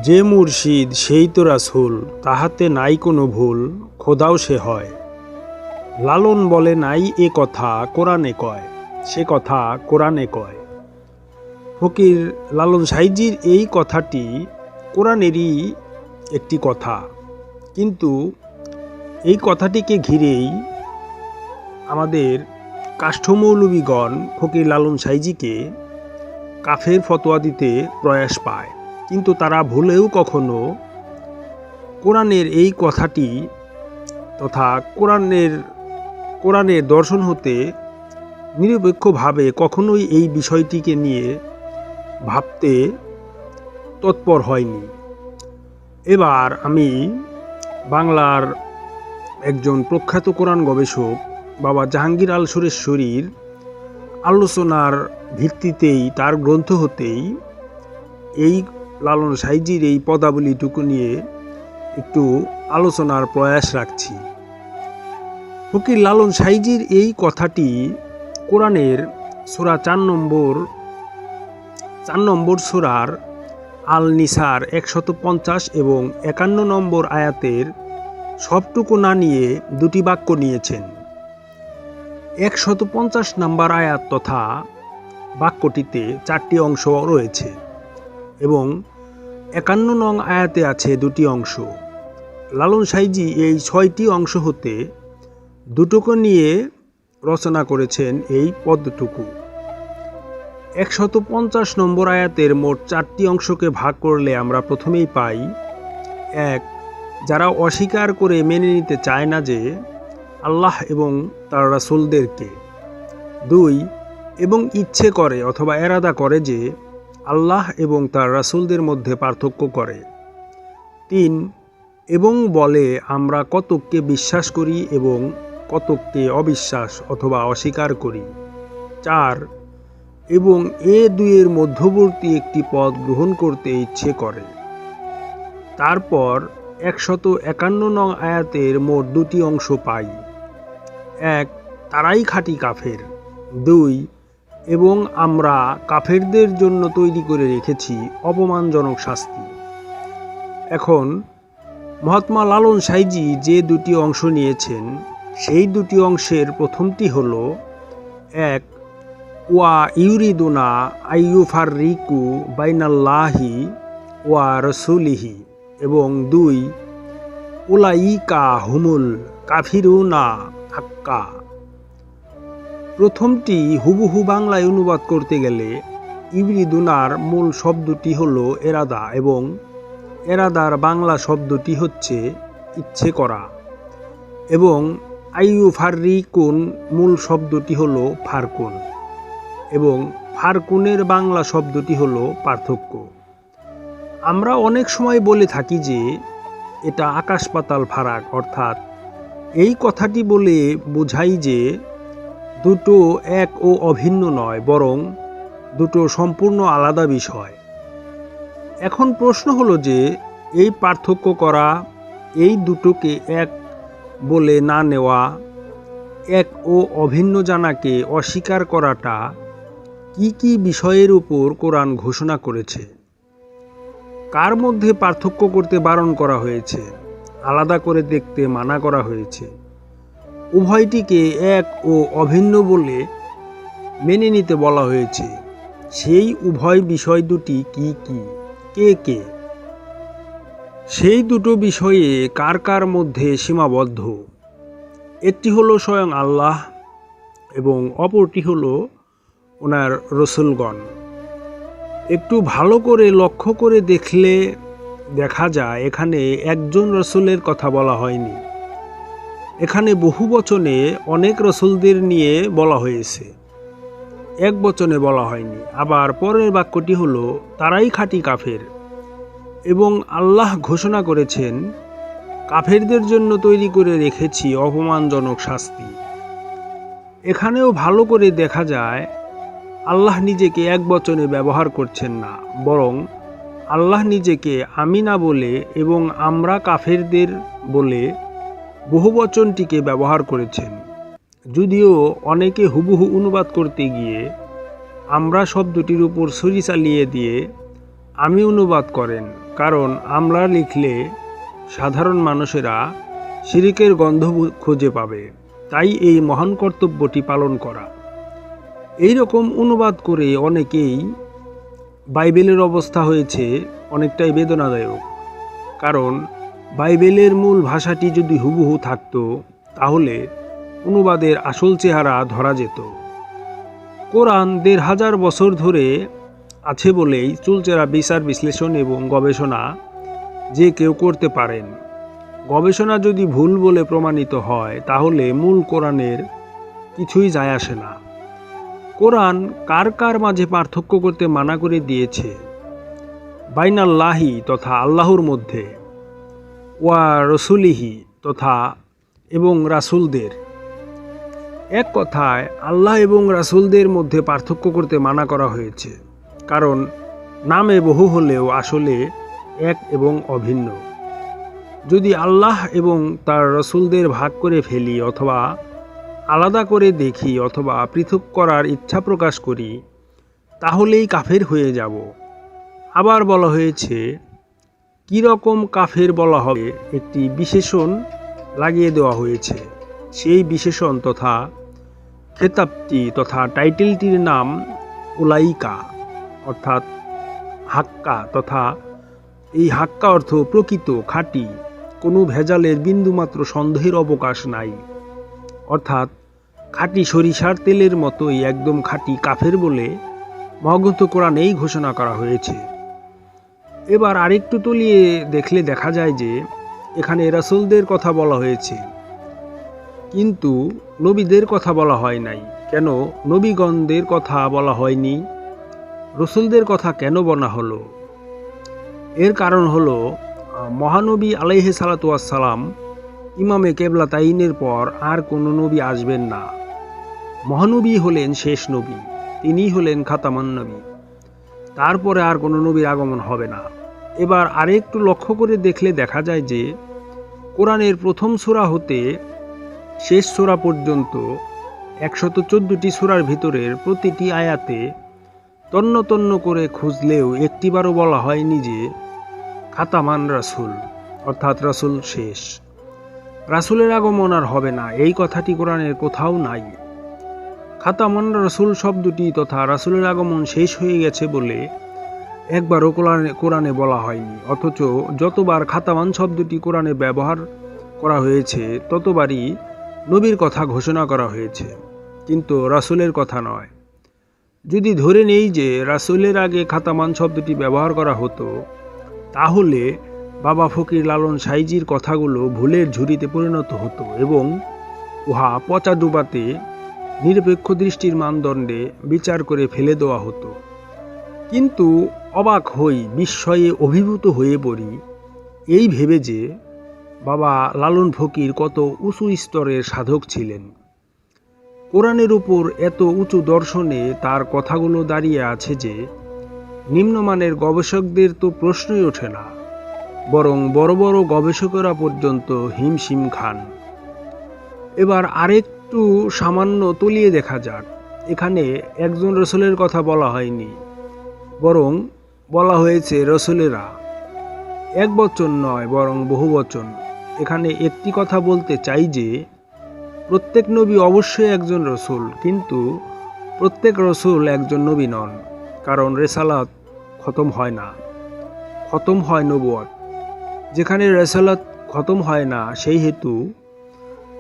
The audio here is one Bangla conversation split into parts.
যে মুর্শিদ সেই তো রাসূল, তাহাতে নাই কোনো ভুল, খোদাও সে হয়। লালন বলে নাই এ কথা কোরআনে কয়, সে কথা কোরআনে কয়। ফকির লালন সাইজির এই কথাটি কোরআনেরই একটি কথা, কিন্তু এই কথাটিকে ঘিরেই আমাদের কাষ্ঠমৌলবীগণ ফকির লালন সাইজিকে কাফের ফতোয়া দিতে প্রয়াস পায়, কিন্তু তারা ভুলেও কখনো কোরআনের এই কথাটি তথা কোরআনের দর্শন হতে নিরপেক্ষভাবে কখনোই এই বিষয়টিকে নিয়ে ভাবতে তৎপর হয়নি। এবার আমি বাংলার একজন প্রখ্যাত কোরআন গবেষক বাবা জাহাঙ্গীর আল সুরেশ্বরীর আলোচনার ভিত্তিতেই, তার গ্রন্থ হতেই এই লালন সাইজির এই পদাবলীটুকু নিয়ে একটু আলোচনার প্রয়াস রাখছি। ফকির লালন সাইজির এই কথাটি কোরআনের সূরা 4 নম্বর সূরার আল নিসার 150 এবং 51 নম্বর আয়াতের সবটুকু না নিয়ে দুটি বাক্য নিয়েছেন। 150 নম্বর আয়াত তথা বাক্যটিতে 4টি অংশ রয়েছে এবং 51 নং আয়াতে আছে 2টি অংশ। লালন সাইজি এই 6টি অংশ হতে দুটোকে নিয়ে রচনা করেছেন এই পদটুকু। 150 নম্বর আয়াতের মোট 4টি অংশকে ভাগ করলে আমরা প্রথমেই পাই 1. যারা অস্বীকার করে মেনে নিতে চায় না যে আল্লাহ এবং তার রাসূলদেরকে। 2. এবং ইচ্ছে করে অথবা এরাদা করে যে আল্লাহ এবং তার রাসূলদের মধ্যে পার্থক্য করে। 3. এবং বলে আমরা কতককে বিশ্বাস করি এবং কতককে অবিশ্বাস অথবা অস্বীকার করি। 4. এবং এ দুইয়ের মধ্যবর্তী একটি পথ গ্রহণ করতে ইচ্ছে করে। তারপর 151 নং আয়াতের মোট 2টি অংশ পাই। 1. তারাই খাঁটি কাফের। 2. এবং আমরা কাফেরদের জন্য তৈরি করে রেখেছি অপমানজনক শাস্তি। এখন মহাত্মা লালন সাইজি যে 2টি অংশ নিয়েছেন, সেই 2টি অংশের প্রথমটি হল 1. ওয়া ইউরিদুনা আইয়ুফাররিকু বাইনাল্লাহি ওয়া রাসূলিহি এবং 2. উলাইকা হুমুল কাফিরুনা হাক্কা। প্রথমটি হুবহু বাংলায় অনুবাদ করতে গেলে ইউরিদুনার মূল শব্দটি হল এরাদা এবং এরাদার বাংলা শব্দটি হচ্ছে ইচ্ছে করা, এবং আইয়ুফাররিকুন মূল শব্দটি হল ফারকুন এবং ফারকুনের বাংলা শব্দটি হল পার্থক্য। আমরা অনেক সময় বলে থাকি যে এটা আকাশ পাতাল ফারাক, অর্থাৎ এই কথাটি বলে বোঝাই যে দুটো এক ও অভিন্ন নয়, বরং দুটো সম্পূর্ণ আলাদা বিষয়। এখন প্রশ্ন হলো যে এই পার্থক্য করা, এই দুটোকে এক বলে না নেওয়া, এক ও অভিন্ন জানাকে অস্বীকার করাটা কি কি বিষয়ের উপর কোরআন ঘোষণা করেছে, কার মধ্যে পার্থক্য করতে বারণ করা হয়েছে, আলাদা করে দেখতে মানা করা হয়েছে, উভয়টিকে এক ও অভিন্ন বলে মেনে নিতে বলা হয়েছে, সেই উভয় বিষয় দুটি কি কি, কে কে, সেই দুটো বিষয়ে কার কার মধ্যে সীমাবদ্ধ। একটি হলো স্বয়ং আল্লাহ এবং অপরটি হলো ওনার রসুলগণ। একটু ভালো করে লক্ষ্য করে দেখলে দেখা যায় এখানে একজন রসুলের কথা বলা হয়নি, এখানে বহু বচনে অনেক রসুলদের নিয়ে বলা হয়েছে, এক বচনে বলা হয়নি। আবার পরের বাক্যটি হলো তারাই খাঁটি কাফের এবং আল্লাহ ঘোষণা করেছেন কাফেরদের জন্য তৈরি করে রেখেছি অপমানজনক শাস্তি। এখানেও ভালো করে দেখা যায় আল্লাহ নিজেকে এক বচনে ব্যবহার করছেন না, বরং আল্লাহ নিজেকে আমি না বলে এবং আমরা কাফেরদের বলে বহুবচনটিকে ব্যবহার করেছেন। যদিও অনেকে হুবহু অনুবাদ করতে গিয়ে আমরা শব্দটির উপর ছুরি চালিয়ে দিয়ে আমি অনুবাদ করেন, কারণ আমলা লিখলে সাধারণ মানুষেরা শিরিকের গন্ধ খুঁজে পাবে, তাই এই মহান কর্তব্যটি পালন করা। এই রকম অনুবাদ করে অনেকেই বাইবেলের অবস্থা হয়েছে অনেকটাই বেদনাদায়ক। কারণ বাইবেলের মূল ভাষাটি যদি হুবহু থাকতো তাহলে অনুবাদের আসল চেহারা ধরা যেত। কোরআন ১৫০০ বছর ধরে আছে বলেই চুলচেরা বিচার বিশ্লেষণ এবং গবেষণা যে কেউ করতে পারেন। গবেষণা যদি ভুল বলে প্রমাণিত হয় তাহলে মূল কোরআনের কিছুই যায় আসে না। কোরআন কার কার মাঝে পার্থক্য করতে মানা করে দিয়েছে বাইনাল্লাহি তথা আল্লাহর মধ্যে, ওয়া রসুলিহি তথা এবং রাসুলদের। এক কথায় আল্লাহ এবং রাসুলদের মধ্যে পার্থক্য করতে মানা করা হয়েছে, কারণ নামে বহু হলেও আসলে এক এবং অভিন্ন। যদি আল্লাহ এবং তার রসুলদের ভাগ করে ফেলি অথবা আলাদা করে দেখি অথবা পৃথক করার ইচ্ছা প্রকাশ করি তাহলেই কাফের হয়ে যাব। আবার বলা হয়েছে কীরকম কাফের বলা হবে একটি বিশেষণ লাগিয়ে দেওয়া হয়েছে। সেই বিশেষণ তথা খেতাবটি তথা টাইটেলটির নাম উলাইকা অর্থাৎ হাক্কা, তথা এই হাক্কা অর্থ প্রকৃত, খাঁটি, কোনো ভেজালের বিন্দুমাত্র সন্দেহের অবকাশ নাই। অর্থাৎ খাঁটি সরিষার তেলের মতোই একদম খাঁটি কাফের বলে মহাগ্রন্থ কোরআনেই ঘোষণা করা হয়েছে। এবার আরেকটু তলিয়ে দেখলে দেখা যায় যে এখানে রাসূলদের কথা বলা হয়েছে, কিন্তু নবীদের কথা বলা হয় নাই। কেন নবীগণদের কথা বলা হয়নি? রাসূলদের কথা কেন বলা হলো? এর কারণ হলো মহানবী আলাইহিস সালাতু ওয়াস সালাম ইমামে কেবলাতাইনের পর আর কোনো নবী আসবেন না। মহানবী হলেন শেষ নবী, তিনিই হলেন খাতামান নবী। তারপরে আর কোনো নবীর আগমন হবে না। এবার আরেকটু লক্ষ্য করে দেখলে দেখা যায় যে কোরআনের প্রথম সূরা হতে শেষ সূরা পর্যন্ত ১১৪টি সূরার ভিতরের প্রতিটি আয়াতে তন্ন তন্ন করে খুঁজলেও একটিবারও বলা হয়নি যে খাতামান রাসূল, অর্থাৎ রাসূল শেষ, রাসূলের আগমন আর হবে না, এই কথাটি কোরআনের কোথাও নাই। খাতামান রাসূল শব্দটি তথা রাসূলের আগমন শেষ হয়ে গেছে বলে একবারও কোরআনে বলা হয়নি। অথচ যতবার খাতামান শব্দটি কোরআনে ব্যবহার করা হয়েছে ততবারই নবীর কথা ঘোষণা করা হয়েছে, কিন্তু রাসূলের কথা নয়। যদি ধরে নেই যে রাসূলের আগে খাতামান শব্দটি ব্যবহার করা হতো, তাহলে বাবা ফকির লালন সাইজির কথাগুলো ভুলের ঝুড়িতে পরিণত হতো এবং উহা পচা ডুবাতে নিরপেক্ষ দৃষ্টির মানদণ্ডে বিচার করে ফেলে দেওয়া হতো। কিন্তু অবাক হই, বিস্ময়ে অভিভূত হয়ে পড়ি এই ভেবে যে বাবা লালন ফকির কত উঁচু স্তরের সাধক ছিলেন। কোরআনের উপর এত উঁচু দর্শনে তার কথাগুলো দাঁড়িয়ে আছে যে নিম্নমানের গবেষকদের তো প্রশ্নই ওঠে না, বরং বড় বড় গবেষকেরা পর্যন্ত হিমশিম খান। এবার আরেকটু সামান্য তলিয়ে দেখা যাক। এখানে একজন রাসূলের কথা বলা হয়নি, বরং বলা হয়েছে রাসূলেরা। এক বচন নয়, বরং বহু বচন। এখানে একটি কথা বলতে চাই যে প্রত্যেক নবী অবশ্যই একজন রাসূল, কিন্তু প্রত্যেক রাসূল একজন নবী নন, কারণ রিসালাত খতম হয় না, খতম হয় নবুয়ত। যেখানে রিসালাত খতম হয় না, সেই হেতু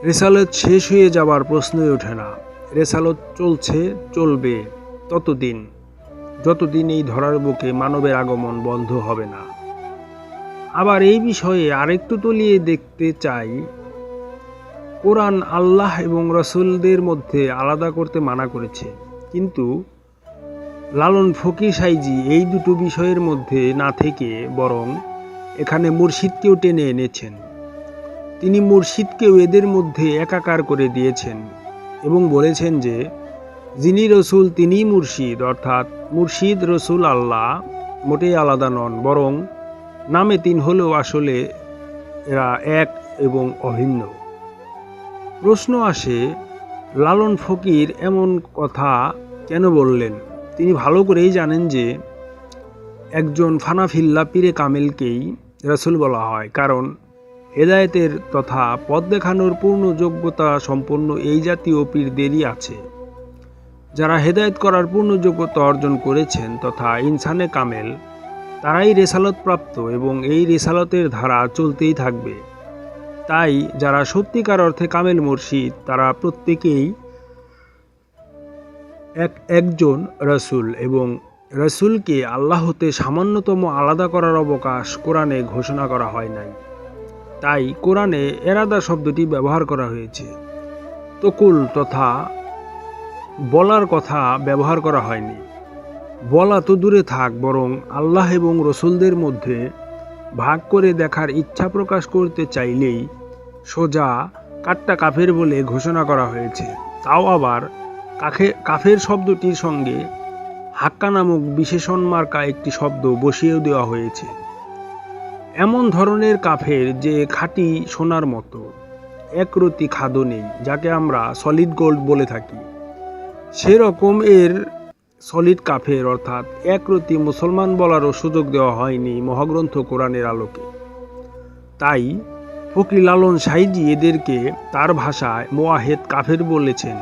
রিসালাত শেষ হয়ে যাবার প্রশ্নই ওঠে না। রিসালাত চলছে, চলবে ততদিন যতদিন এই ধরার বুকে মানবের আগমন বন্ধ হবে না। আবার এই বিষয়ে আরেকটু তলিয়ে দেখতে চাই, কোরআন আল্লাহ এবং রাসূলদের মধ্যে আলাদা করতে মানা করেছে, কিন্তু লালন ফকির সাইজি এই দুটো বিষয়ের মধ্যে না থেকে বরং এখানে মুর্শিদকেও টেনে এনেছেন। তিনি মুর্শিদকেও এদের মধ্যে একাকার করে দিয়েছেন এবং বলেছেন যে যিনি রসুল তিনিই মুর্শিদ, অর্থাৎ মুর্শিদ রসুল আল্লাহ মোটেই আলাদা নন, বরং নামে তিন হলেও আসলে এরা এক এবং অভিন্ন। প্রশ্ন আসে, লালন ফকির এমন কথা কেন বললেন? তিনি ভালো করেই জানেন যে একজন ফানাফিল্লা পীরে কামেলকেই রাসূল বলা হয়, কারণ হেদায়েতের তথা পথ দেখানোর পূর্ণ যোগ্যতা সম্পন্ন এই জাতীয় পীরদেরই আছে। যারা হেদায়েত করার পূর্ণ যোগ্যতা অর্জন করেছেন তথা ইনসানে কামেল, তারাই রেসালত প্রাপ্ত এবং এই রেসালতের ধারা চলতেই থাকবে। তাই যারা সত্যিকার অর্থে কামেল মুর্শিদ, তারা প্রত্যেকেই একজন রাসূল এবং রাসূলকে আল্লাহ হতে সামান্যতম আলাদা করার অবকাশ কোরআনে ঘোষণা করা হয় নাই। তাই কোরআনে এরাদা শব্দটি ব্যবহার করা হয়েছে, তকুল তথা বলার কথা ব্যবহার করা হয়নি। বলা তো দূরে থাক, বরং আল্লাহ এবং রসুলদের মধ্যে ভাগ করে দেখার ইচ্ছা প্রকাশ করতে চাইলেই সোজা কাট্টা কাফের বলে ঘোষণা করা হয়েছে। তাও আবার কাফের শব্দটির সঙ্গে হাক্কা নামক বিশেষণ মার্কা একটি শব্দ বসিয়ে দেওয়া হয়েছে। এমন ধরনের কাফের যে খাঁটি সোনার মতো, একরতি খাদও নেই, যাকে আমরা সলিড গোল্ড বলে থাকি, সেরকম এর সলিড কাফের অর্থাৎ একরতি মুসলমান বলারও সুযোগ দেওয়া হয়নি মহাগ্রন্থ কোরআনের আলোকে। তাই ফকির লালন সাইজি এদেরকে তার ভাষায় মোয়াহেদ কাফের বলেছেন,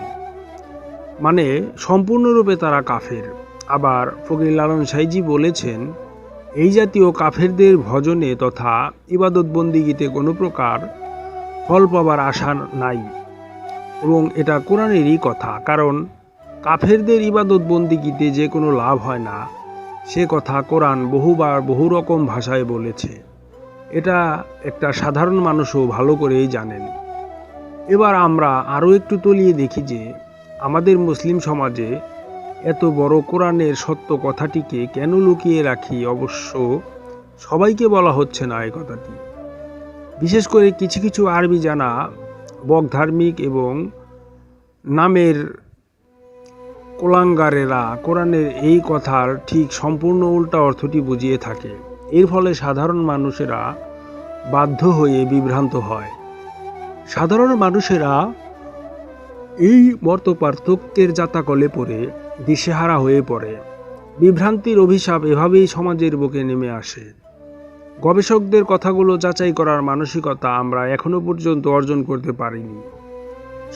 মানে সম্পূর্ণরূপে তারা কাফের। আবার ফকির লালন সাইজি বলেছেন, এই জাতীয় কাফেরদের ভজনে তথা ইবাদত বন্দিগিতে কোনো প্রকার ফল পাবার আশা নাই, এবং এটা কোরআনেরই কথা, কারণ কাফেরদের ইবাদত বন্দিগিতে যে কোনো লাভ হয় না, সে কথা কোরআন বহুবার বহু রকম ভাষায় বলেছে। এটা একটা সাধারণ মানুষও ভালো করেই জানেন। এবার আমরা আরও একটু তলিয়ে দেখি যে আমাদের মুসলিম সমাজে এত বড় কোরআনের সত্য কথাটিকে কেন লুকিয়ে রাখি। অবশ্য সবাইকে বলা হচ্ছে না এই কথাটি। বিশেষ করে কিছু কিছু আরবি জানা বকধার্মিক এবং নামের কোলাঙ্গারেরা কোরআনের এই কথার ঠিক সম্পূর্ণ উল্টা অর্থটি বুঝিয়ে থাকে। এর ফলে সাধারণ মানুষেরা বাধ্য হয়ে বিভ্রান্ত হয়। সাধারণ মানুষেরা এই মতপার্থক্যের জাতাকলে পড়ে দিশেহারা হয়ে পড়ে। বিভ্রান্তির অভিশাপ এভাবেই সমাজের বুকে নেমে আসে। গবেষকদের কথাগুলো যাচাই করার মানসিকতা আমরা এখনো পর্যন্ত অর্জন করতে পারিনি।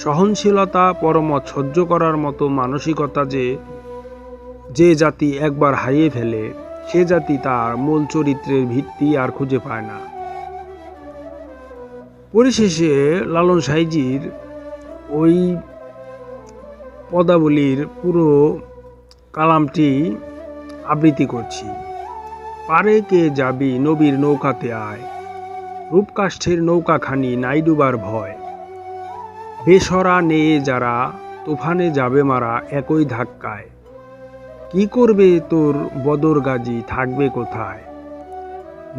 সহনশীলতা, পরমত সহ্য করার মতো মানসিকতা যে জাতি একবার হারিয়ে ফেলে, সে জাতি তার মূল চরিত্রের ভিত্তি আর খুঁজে পায় না। পরিশেষে লালন সাইজির ওই পদাবলীর পুরো কালামটি আবৃত্তি করছি। পারে কে যাবি নবীর নৌকাতে আয়, রূপকাষ্ঠের নৌকাখানি নাই ডুবার ভয়, বেসরা নেয়ে যারা তুফানে যাবে মারা একই ধাক্কায়, কি করবে তোর বদর গাজী থাকবে কোথায়,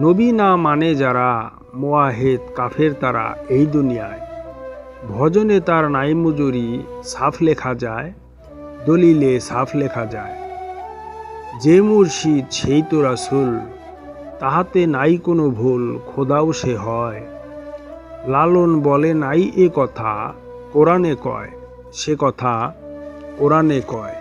নবী না মানে যারা মোয়াহেদ কাফের তারা এই দুনিয়ায়, ভজনে তার নাই মজুরি সাফ লেখা যায়, দলিলে সাফ লেখা যায়, যে মুর্শিদ সেই তো রাসূল, তাহাতে নাই কোনো ভুল খোদাও সে হয়, লালন বলে নাই এ কথা কোরআনে কয়, সে কথা কোরআনে কয়।